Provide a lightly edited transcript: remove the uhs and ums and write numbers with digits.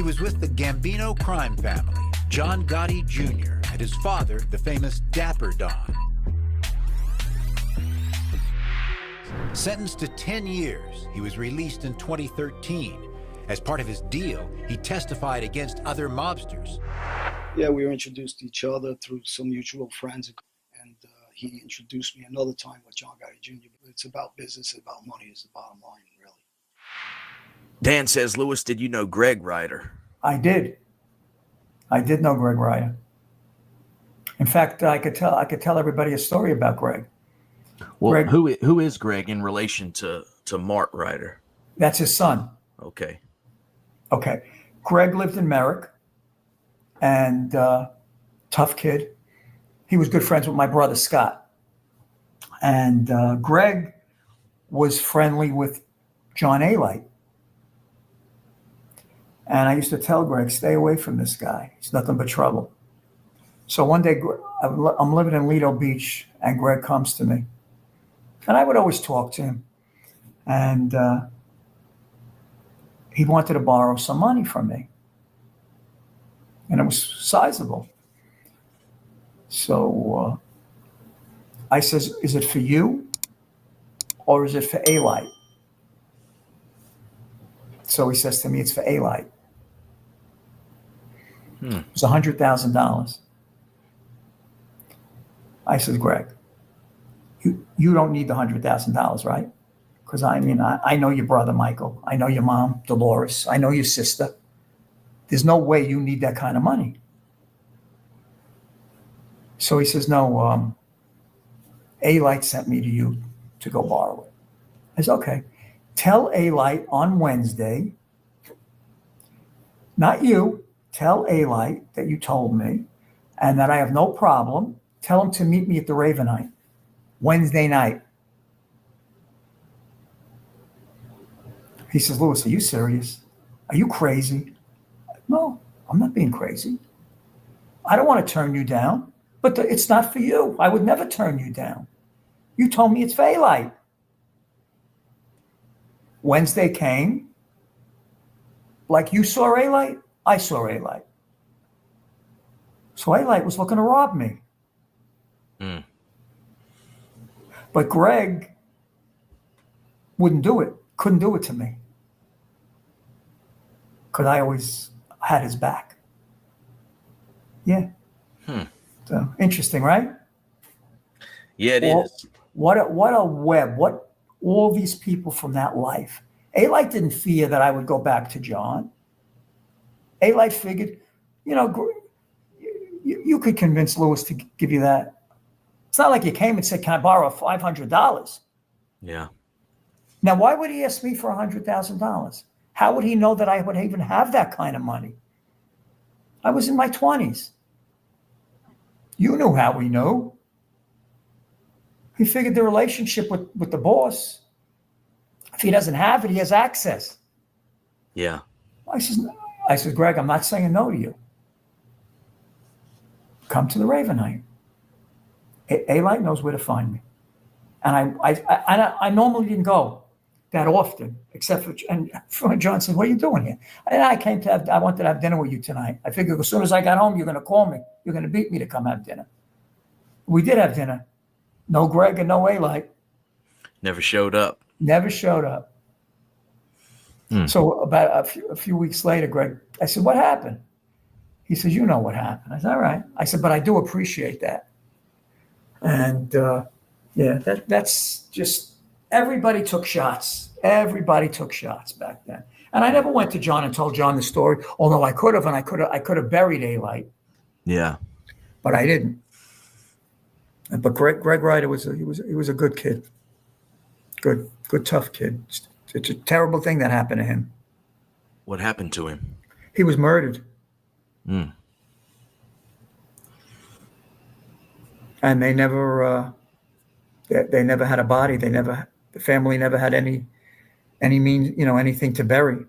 He was with the Gambino crime family, John Gotti Jr., and his father, the famous Dapper Don. Sentenced to 10 years, he was released in 2013. As part of his deal, he testified against other mobsters. Yeah, we were introduced to each other through some mutual friends, and he introduced me another time with John Gotti Jr. It's about business, it's about money is the bottom line, really. Dan says, Lewis, did you know Greg Ryder? I did. I did know Greg Ryder. In fact, I could tell everybody a story about Greg. Well, Greg, who is Greg in relation to Mark Ryder? That's his son. Okay. Greg lived in Merrick, and tough kid. He was good friends with my brother Scott. And Greg was friendly with John Alite. And I used to tell Greg, stay away from this guy. He's nothing but trouble. So one day, I'm living in Lido Beach, and Greg comes to me. And I would always talk to him. And he wanted to borrow some money from me. And it was sizable. So I says, is it for you or is it for Alite? So he says to me, it's for Alite. It was $100,000. I says, Greg, you don't need the $100,000, right? Because I know your brother, Michael. I know your mom, Dolores. I know your sister. There's no way you need that kind of money. So he says, no, Alite sent me to you to go borrow it. I said, okay. Tell Alite on Wednesday, not you, tell Alite that you told me and that I have no problem. Tell him to meet me at the Ravenite Wednesday night. He says, Lewis, are you serious? Are you crazy? No, I'm not being crazy. I don't want to turn you down, but it's not for you. I would never turn you down. You told me it's for Alite. Wednesday came. Like you saw Alite, I saw Alite. So Alite was looking to rob me. But Greg wouldn't do it, couldn't do it to me. Because I always had his back. Yeah. So interesting, right? Yeah, it is. What a web. What all these people from that life. Alite didn't fear that I would go back to John. Alite figured, you could convince Lewis to give you that. It's not like you came and said, can I borrow $500? Yeah. Now, why would he ask me for $100,000? How would he know that I would even have that kind of money? I was in my 20s. You knew how we knew. He figured the relationship with the boss. If he doesn't have it, he has access. Yeah. I said, Greg, I'm not saying no to you. Come to the Ravenite. Alite knows where to find me. And I normally didn't go that often, except for John said, what are you doing here? And I wanted to have dinner with you tonight. I figured as soon as I got home, you're going to call me. You're going to beat me to come have dinner. We did have dinner. No Greg and no Alite. Never showed up. Never showed up. So about a few weeks later, Greg, I said, what happened? He says, you know what happened. I said, all right. I said, but I do appreciate that. And that's just, everybody took shots. Everybody took shots back then. And I never went to John and told John the story, although I could have, and I could have buried Alite. Yeah. But I didn't. But Greg Ryder was a good kid. Good tough kid. It's a terrible thing that happened to him. What happened to him? He was murdered. And they never had a body. The family never had any means, anything to bury.